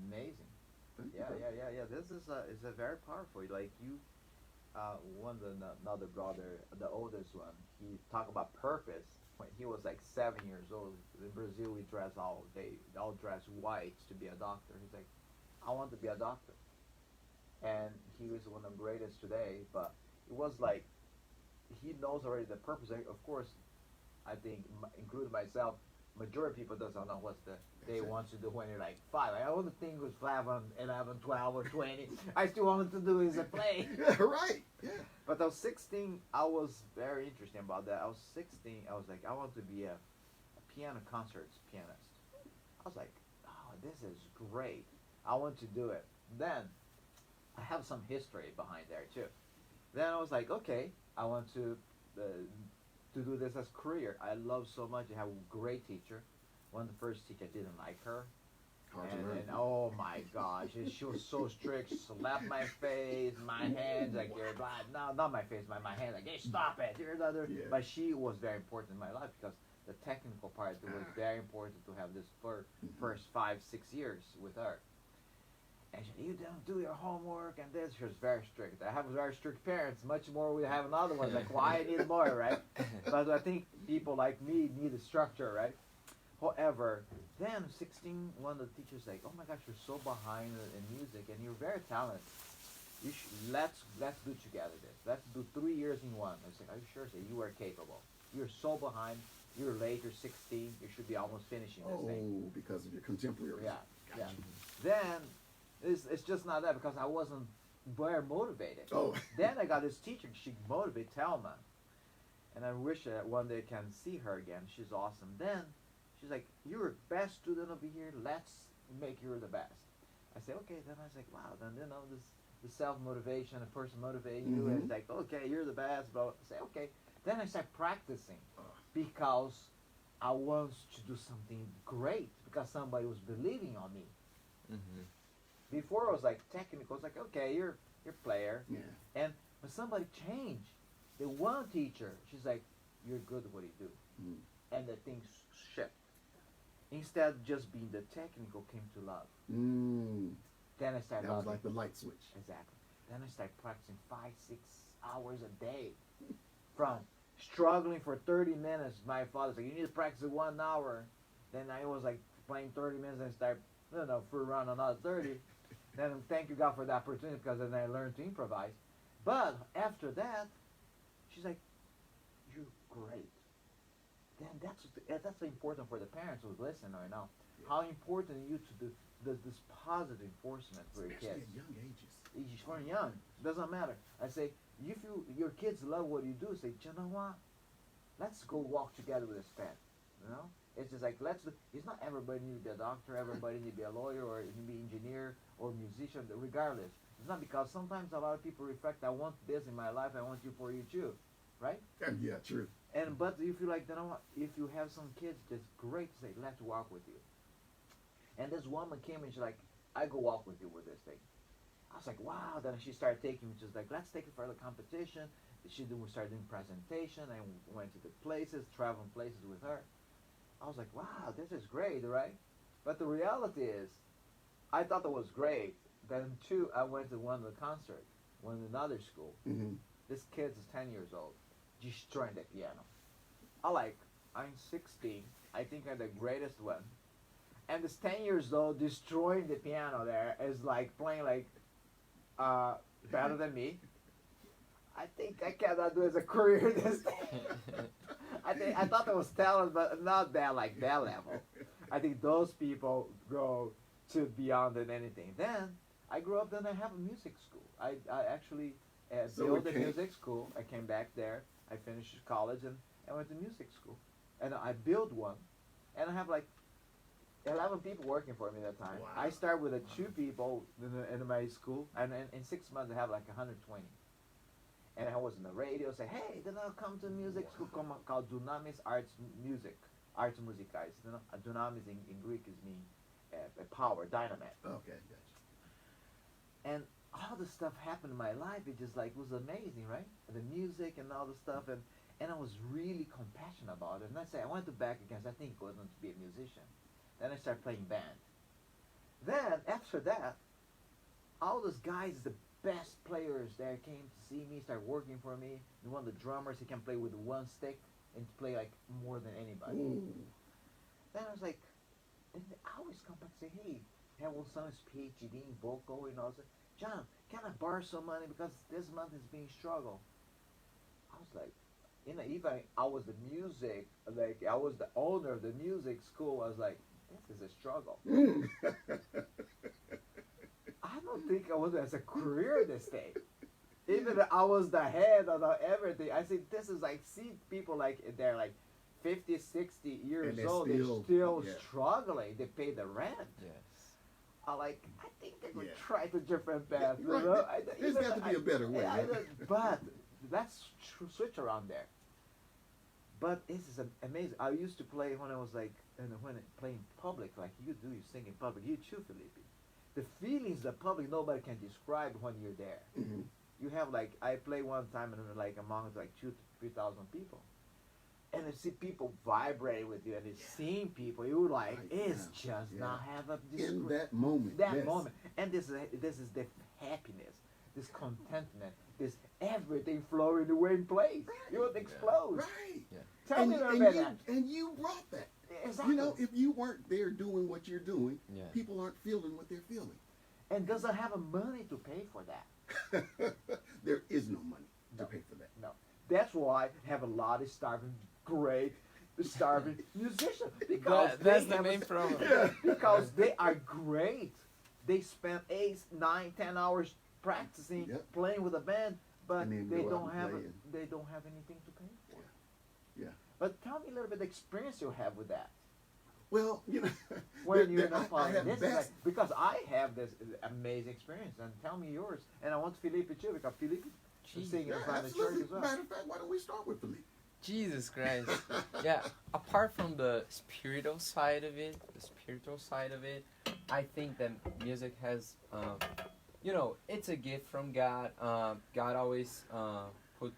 amazing. Yeah. This is a very powerful. Like you, another brother, the oldest one. He talked about purpose when he was like 7 years old. In Brazil, we all dress white to be a doctor. He's like, I want to be a doctor, and he was one of the greatest today. But it was like he knows already the purpose. Of course, I think, including myself, majority of people doesn't know what they want to do when they're like 5. I don't think it was 5, 11, 12, or 20. I still wanted to do is a play. Right. Yeah. But I was 16. I was very interested about that. I was 16. I was like, I want to be a piano concerts pianist. I was like, oh, this is great. I want to do it. Then I have some history behind there too. Then I was like, okay, I want to do this as career. I love so much. I have a great teacher. One of the first teachers, I didn't like her. Hard to learn. And oh my gosh, she was so strict. She slapped my face, my hands, like you're blind. No, not my face, my hands, like, hey, stop it. You're another. Yeah. But she was very important in my life because the technical part was very important to have this first 5-6 years with her. And she said, you don't do your homework and this. She was very strict. I have very strict parents, much more we have another ones. Like, why I need more, right? But I think people like me need a structure, right? However, then 16, one of the teachers like, oh my gosh, you're so behind in music and you're very talented. Let's do together this. Let's do 3 years in one. I said, are you sure? I said, you are capable. You're so behind. You're late. You're 16. You should be almost finishing this thing. Oh, because of your contemporaries. Yeah, Gotcha. yeah. Then it's just not that because I wasn't very motivated. Oh. Then I got this teacher. She motivated Telma, and I wish that one day I can see her again. She's awesome. Then she's like, you're the best student over here. Let's make you the best. I say, okay. Then I was like, wow. Then this the self motivation, a person motivating you, and it's like, okay, you're the best. But I say, okay. Then I start practicing because I want to do something great because somebody was believing on me. Mm-hmm. Before I was like technical. It's like, okay, you're a player. Yeah. But somebody changed. The one teacher, she's like, you're good at what you do. Mm. And the things shift. Instead of just being the technical, came to love. Mm. Then I started That was loving. like the light switch. Exactly. Then I started practicing 5-6 hours a day. From struggling for 30 minutes. My father's like, you need to practice 1 hour. Then I was like playing 30 minutes and start, for around another 30. Then thank you God for the opportunity because then I learned to improvise. But after that, she's like, you're great. Then that's important for the parents who listen right now. Yeah. How important you to do this positive enforcement for your Especially kids. at young ages. He's from young. Doesn't matter. I say, if your kids love what you do, say, you know what? Let's go walk together with this pet. It's just like it's not everybody need to be a doctor, everybody need to be a lawyer or need to be engineer or musician, regardless. It's not because sometimes a lot of people reflect, I want this in my life, I want you for you too. Right? Yeah, true. But if you like, if you have some kids, it's great to say, let's walk with you. And this woman came and she's like, I go walk with you with this thing. I was like, wow. Then she started taking me, just like, let's take it for the competition. We started doing presentation and went to the places, traveling places with her. I was like, wow, this is great, right? But the reality is, I thought that was great. Then I went to one of the concerts, one in another school. Mm-hmm. This kid is 10 years old, destroying the piano. I'm 16. I think I'm the greatest one. And this 10 years old destroying the piano there is like playing like better than me. I think I cannot do as a career this thing. I thought that was talent, but not that like that level. I think those people go to beyond than anything. Then I grew up. Then I have a music school. I actually built a music school. I came back there. I finished college and I went to music school, and I built one, and I have like 11 people working for me that time. Wow. I started with 2 people in my school, and in 6 months I have like 120. And I was in the radio, say, hey, then I'll come to music school called Dunamis Arts Music, Arts Musicais. Dunamis in Greek is mean power, dynamite. Okay, gotcha. And all this stuff happened in my life. It just like was amazing, right? The music and all the stuff, and I was really compassionate about it. And I said, I went to back again. I think I was going to be a musician. Then I started playing band. Then after that, all those guys, the best players there came to see me, start working for me. And one of the drummers, he can play with one stick and play like more than anybody. Ooh. Then I was like, and I always come back and say, hey, have one son is PhD in vocal, and all that. John, can I borrow some money because this month is being struggle? I was like, even I was the music, like I was the owner of the music school. I was like, this is a struggle. I don't think I was as a career this day. Even I was the head of everything. I said, this is like, see people like, they're like 50, 60 years old. They're still struggling. They pay the rent. Yes. I think they would try the different path. Right. There's got to be a better way. But let's switch around there. But this is amazing. I used to play when I was like, when playing public, like you do, you sing in public. You too, Felipe. The feelings the public nobody can describe when you're there. Hmm. You have like I play one time and like among like 2 to 3 thousand people, and I see people vibrate with you, and it's seeing people. You like Right, it's yeah, just yeah. not have a In that moment, that yes. moment, and this is the happiness, this contentment, this everything flowing the way in place. You would explode. Right. Yeah. Tell and, me a little and bit you, of that. and you brought that. Exactly. You know, if you weren't there doing what you're doing, Yeah. people aren't feeling what they're feeling. And doesn't have a money to pay for that. There is no money to No. pay for that. No, that's why I have a lot of great starving musicians because That's they the have main problem. Yeah. because they are great. They spend 8, 9, 10 hours practicing, Yep. playing with a band, but And then they go out don't and have play and- they don't have anything to pay for. Yeah. But tell me a little bit the experience you have with that Well, you know, when you're not I playing. have This is best. like, because I have this amazing experience, and tell me yours. And I want Felipe too because Felipe is Jeez. singing Yeah, inside the church absolutely. as well. Matter of fact, why don't we start with Philippe? Jesus Christ. Yeah, apart from the spiritual side of it, I think that music has, it's a gift from God. God always put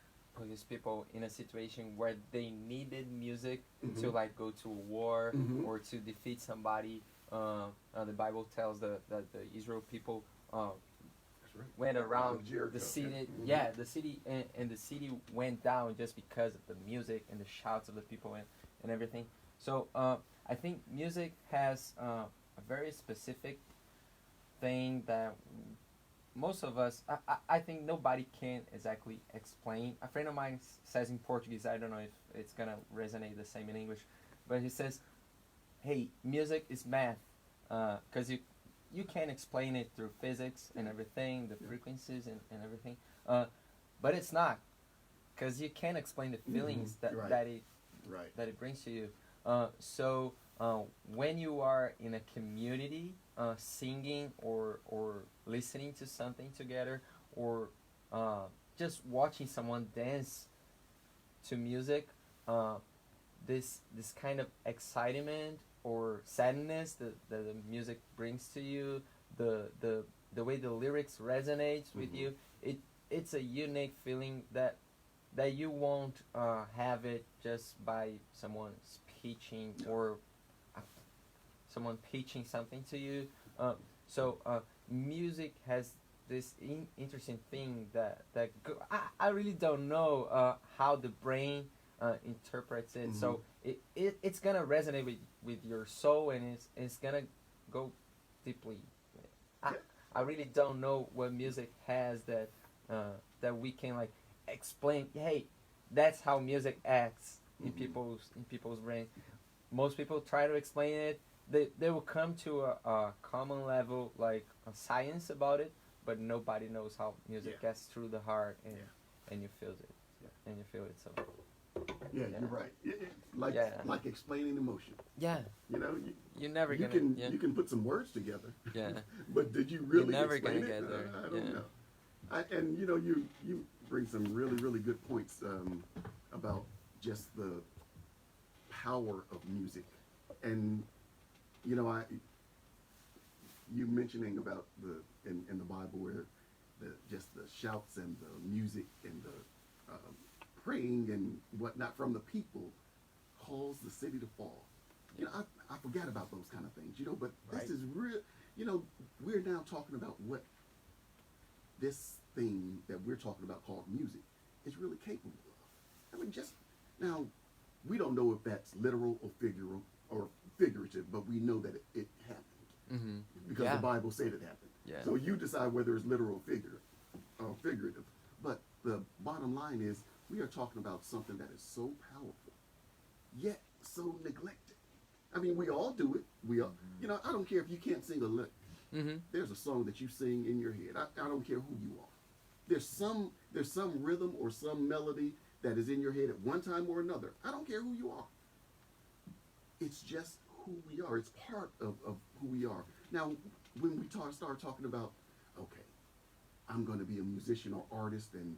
his people in a situation where they needed music to Mhm. like go to a war Mhm. or to defeat somebody. The Bible tells that the Israel people That's right. went around Jericho, the city. yeah. Yeah, the city and the city went down just because of the music and the shouts of the people and everything. So I think music has a very specific thing that most of us, I think nobody can exactly explain. A friend of mine says in Portuguese, I don't know if it's gonna resonate the same in English, but he says, "Hey, music is math, because you can't explain it through physics and everything, the frequencies and everything, but it's not, because you can't explain the feelings Right. Right. that it brings to you. So when you are in a community, singing or listening to something together, or just watching someone dance to music, this kind of excitement or sadness that the music brings to you, the way the lyrics resonates with you, it's a unique feeling that you won't have it just by someone speaking or someone pitching something to you. So music has this interesting thing I really don't know how the brain interprets it. So it's gonna resonate with your soul, and it's gonna go deeply. I really don't know what music has that we can like explain. Hey, that's how music acts in people's brain. Most people try to explain it. They will come to a common level, like a science about it, but nobody knows how music gets through the heart and you feel it. And you feel it. So Yeah, you're right. Like explaining emotion. yeah, You know, you're never you gonna. can you can put some words together. Yeah. But did you really never explain gonna it? get there. I don't Yeah. know. And you know, you bring some really good points about just the power of music, and you know, you mentioning about in the Bible where just the shouts and the music and the praying and whatnot from the people caused the city to fall. You know, I forgot about those kind of things, you know, but this is real. You know, we're now talking about what this thing that we're talking about called music is really capable of. I mean, just now, we don't know if that's literal or figurative, but we know that it happened because the Bible said it happened. Yeah. So you decide whether it's literal or figurative. But the bottom line is, we are talking about something that is so powerful, yet so neglected. I mean, we all do it. We all, you know, I don't care if you can't sing a lick. There's a song that you sing in your head. I don't care who you are. There's some rhythm or some melody that is in your head at one time or another. I don't care who you are. It's just who we are. It's part of who we are. Now, when we start talking about, okay, I'm going to be a musician or artist, and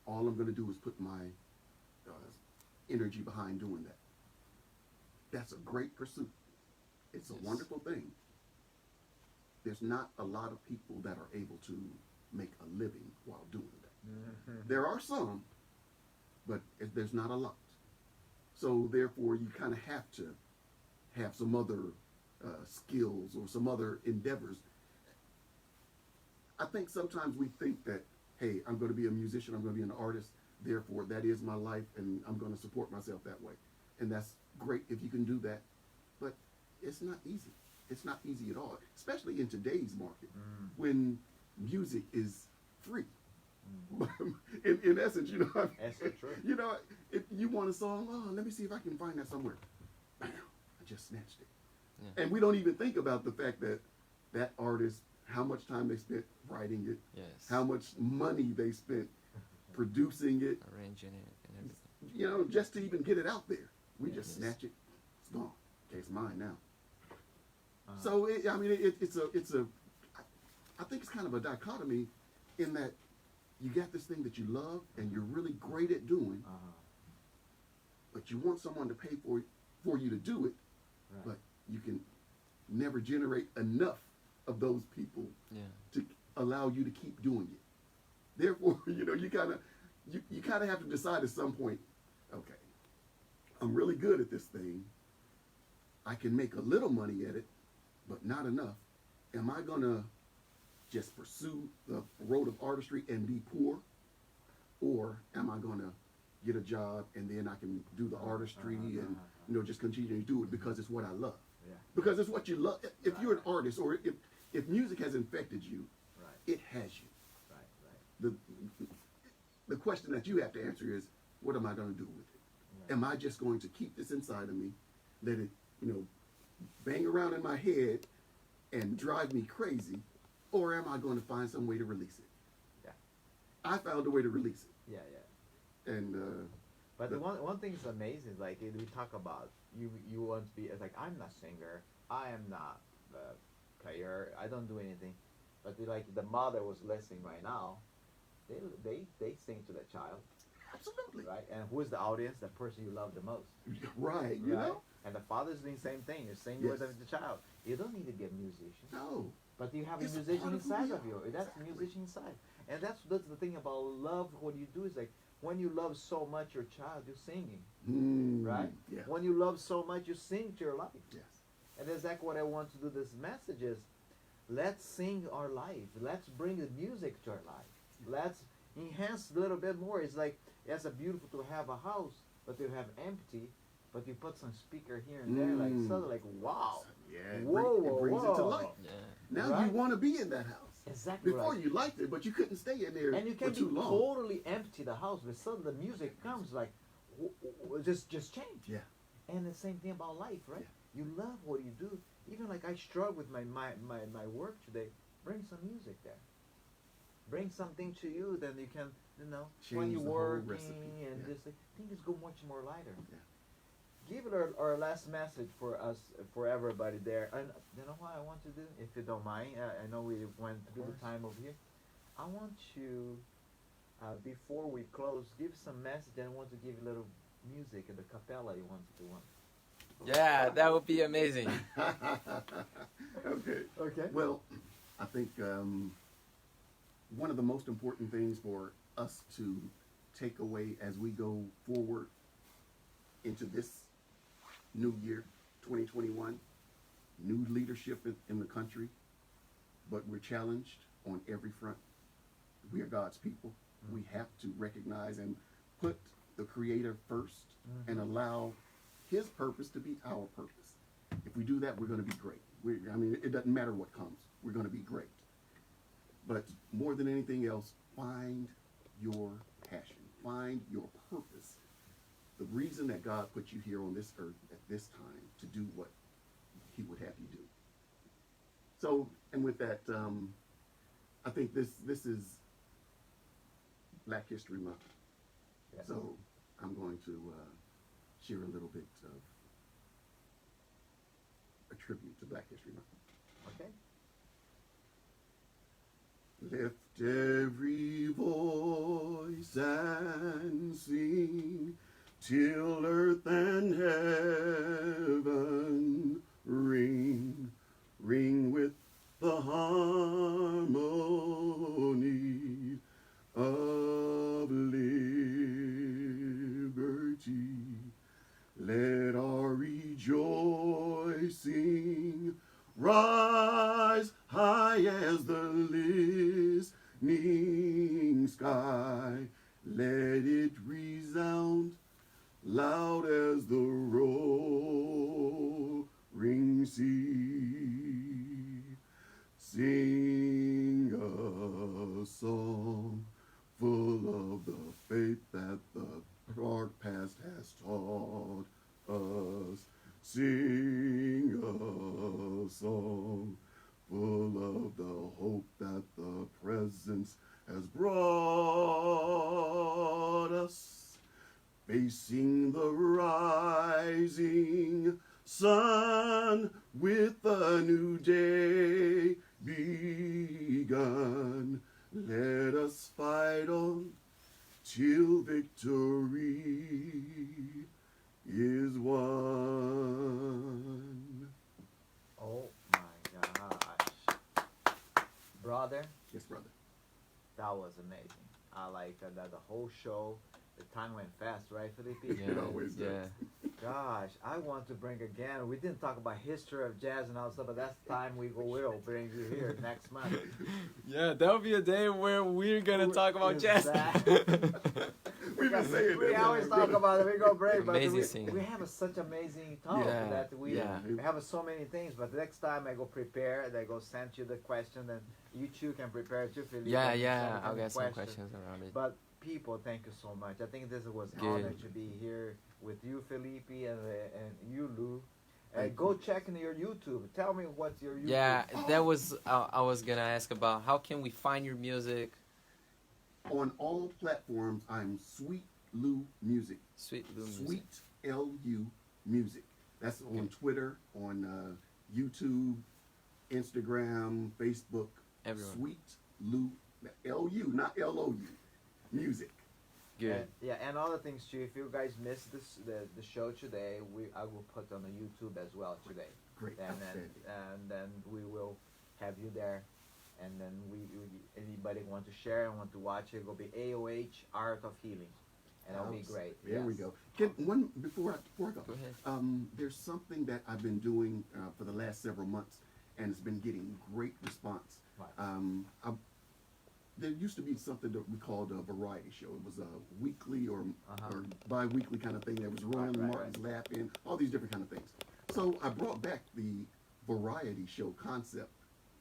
all I'm going to do is put my energy behind doing that. That's a great pursuit. It's a Yes. wonderful thing. There's not a lot of people that are able to make a living while doing that. There are some, but there's not a lot. So therefore, you kind of have to have some other skills or some other endeavors. I think sometimes we think that, hey, I'm going to be a musician, I'm going to be an artist, therefore that is my life, and I'm going to support myself that way. And that's great if you can do that, but it's not easy. It's not easy at all, especially in today's market when music is free. In essence, you know, That's so true. you know, if you want a song, oh, let me see if I can find that somewhere. Bam, I just snatched it. Yeah. And we don't even think about the fact that that artist, how much time they spent writing it, Yes. how much money they spent producing it, Arranging it and everything. you know, just to even get it out there. We just Yes. snatch it, it's gone. Okay, it's mine now. Uh-huh. So I mean, it's a. I think it's kind of a dichotomy, in that you got this thing that you love and you're really great at doing, but you want someone to pay for you to do it, Right. but you can never generate enough of those people Yeah. to allow you to keep doing it. Therefore, you know, you kind of have to decide at some point, okay, I'm really good at this thing. I can make a little money at it, but not enough. Am I gonna just pursue the road of artistry and be poor, or am I gonna get a job and then I can do the artistry and, you know, just continue to do it because it's what I love? Yeah. Because it's what you love. If you're an artist, or if music has infected you, Right. it has you. Right. The question that you have to answer is, what am I going to do with it? Right. Am I just going to keep this inside of me, let it, you know, bang around in my head and drive me crazy, or am I going to find some way to release it? Yeah. I found a way to release it, Yeah. Yeah. and But the one thing is amazing. Like we talk about, you want to be like, I'm not singer, I am not a player, I don't do anything. But like the mother was listening right now, they sing to the child, absolutely right? And who is the audience? The person you love the most, right. You right? know, And the father's doing the same thing. You're singing Yes. with the child. You don't need to be a musician, no, but you have It's a a musician part of who inside we of you. are. That's Exactly. a musician inside, and that's the thing about love. What you do is like when you love so much your child, you're singing. Right? Yeah. When you love so much, you sing to your life. Yes. And that's exactly what I want to do. This message is, let's sing our life. Let's bring the music to our life. Let's enhance a little bit more. It's like, it's a beautiful to have a house, but you have empty, but you put some speaker here and there, like suddenly, like wow. Yeah. It Whoa, brings it to life. Yeah. Now Right? you want to be in that house. Exactly Before right. you liked it, but you couldn't stay in there And you for can too be long. totally empty the house, but suddenly the music comes like, just change. Yeah. And the same thing about life, right? Yeah. You love what you do. Even like I struggle with my work today. Bring some music there. Bring something to you, then you can, you know, when Change you're the whole working recipe. and Yeah. just like, things go much more lighter. Yeah. Give it our last message for us, for everybody there. And you know what I want to do, if you don't mind. I know we went through the time over here. I want you, before we close, give some message, and I want to give a little music in the cappella you want to do one. Yeah, that would be amazing. Okay. Okay. Well, I think one of the most important things for us to take away as we go forward into this new year, 2021, new leadership in the country, but we're challenged on every front. We are God's people. We have to recognize and put the Creator first and allow His purpose to be our purpose. If we do that, we're going to be great. I mean, it doesn't matter what comes. We're going to be great. But more than anything else, find your passion. Find your purpose. The reason that God put you here on this earth at this time to do what He would have you do. So, and with that, I think this is Black History Month. Yeah. So I'm going to share a little bit of a tribute to Black History Month. Okay. Lift every voice and sing till earth and heaven ring, ring with the harmony of liberty. Let our rejoicing rise high as the listening sky. Let it resound loud as the roaring sea. Sing a song full of the faith that the dark past has taught us. Sing a song full of the hope that the presence has brought us. Facing the rising sun with a new day begun. Let us fight on till victory is won. Oh my gosh. Brother, Yes, brother. that was amazing. I like that the whole show. The time went fast, right, Felipe? It always does. Yeah. Gosh, I want to bring again. We didn't talk about history of jazz and all that stuff, but that's time we will bring you here next month. Yeah, there'll be a day where we're gonna talk about jazz. We've been saying We that. always talk about it. We go break, but Amazing we singing. have such amazing talk Yeah, that we yeah. have so many things. But next time I go prepare, and I go send you the question, and you two can prepare too, Felipe. Yeah, and yeah. send I'll me get some questions around it. But people, thank you so much. I think this was an Good. honor to be here with you, Felipe, and you, Lou. Thank Go you. check in your YouTube. Tell me what's your YouTube. Yeah, that was I was gonna ask about how can we find your music? On all platforms, I'm Sweet Lou Music. Sweet Lou Music. Sweet Lu Music. That's on Okay. Twitter, on YouTube, Instagram, Facebook. Everyone. Sweet Lou, Lu, not Lou. Music. Good. And other things too. If you guys missed the show today, I will put on the YouTube as well today. Great. Outstanding. And then we will have you there, and then anybody want to share and want to watch it, will be AOH Art of Healing, and it'll be great. There we Yes. go. One before I go. Go ahead. There's something that I've been doing for the last several months, and it's been getting great response. Right. There used to be something that we called a variety show. It was a weekly or Uh-huh. bi-weekly kind of thing. There was Ron Right, Martin's Lap in, all these different kind of things. So I brought back the variety show concept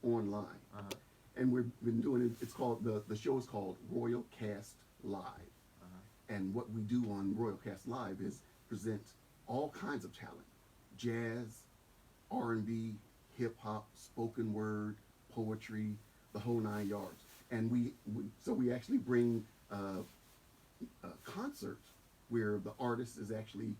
online. Uh-huh. And we've been doing it. It's called the show is called Royal Cast Live. Uh-huh. And what we do on Royal Cast Live is present all kinds of talent: jazz, R&B, hip hop, spoken word, poetry, the whole 9 yards. And we actually bring a concert where the artist is actually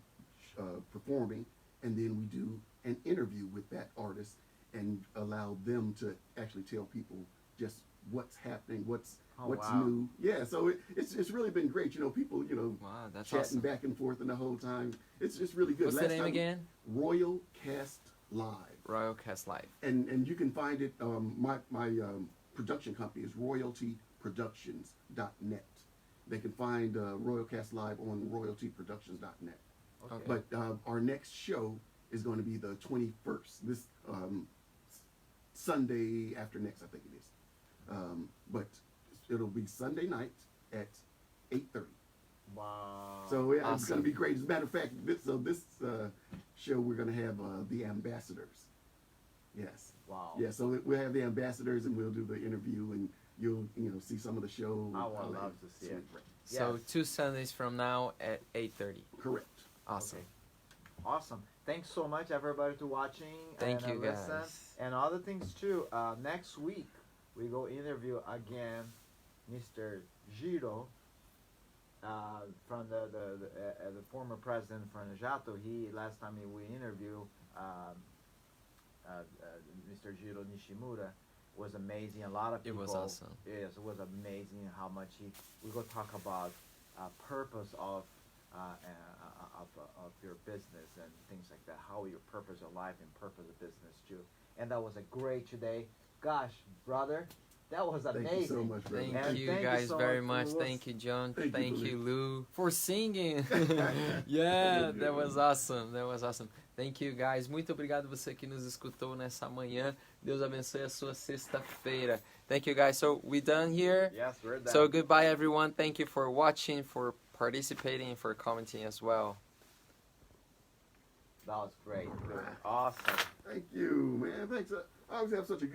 performing, and then we do an interview with that artist and allow them to actually tell people just what's happening, what's wow. new. Yeah, so it's really been great. People Wow, that's chatting awesome. back and forth and the whole time. It's just really good. What's the Last name time- again? Royal Cast Live. Royal Cast Live. And you can find it. My production company is royaltyproductions.net. They can find Royal Cast Live on royaltyproductions.net. Okay. But our next show is going to be the 21st. This Sunday after next, I think it is. But it'll be Sunday night at 8:30. Wow. So it's Awesome. going to be great. As a matter of fact, this show we're going to have the ambassadors. Yes. Wow. Yeah. So we'll have the ambassadors, and we'll do the interview, and you'll see some of the show. I would love to see it. So Yes. 2 Sundays from now at 8:30. Correct. Awesome. Okay. Awesome. Thanks so much, everybody, to watching. Thank and you, listen. guys. And other things too. Next week we go interview again, Mr. Giro, from the former president from Jato. Last time we interviewed Mr. Giro Nishimura was amazing. A lot of It people. was awesome. Yes, it was amazing how much we go talk about purpose of of your business and things like that. How your purpose of life and purpose of business too. And that was a great today. Gosh, brother, that was amazing. Thank you so much, brother. Thank And you thank you guys so very much, much. Lewis. Thank you, John. Thank you, Thank Billy. you, Lou, for singing. Yeah, that was awesome. That was awesome. Thank you, guys. Muito obrigado você que nos escutou nessa manhã. Deus abençoe a sua sexta-feira. Thank you, guys. So we done here. Yes, we're done. So goodbye, everyone. Thank you for watching, for participating, for commenting as well. That was great. Awesome. Thank you, man. Thanks. I always have such a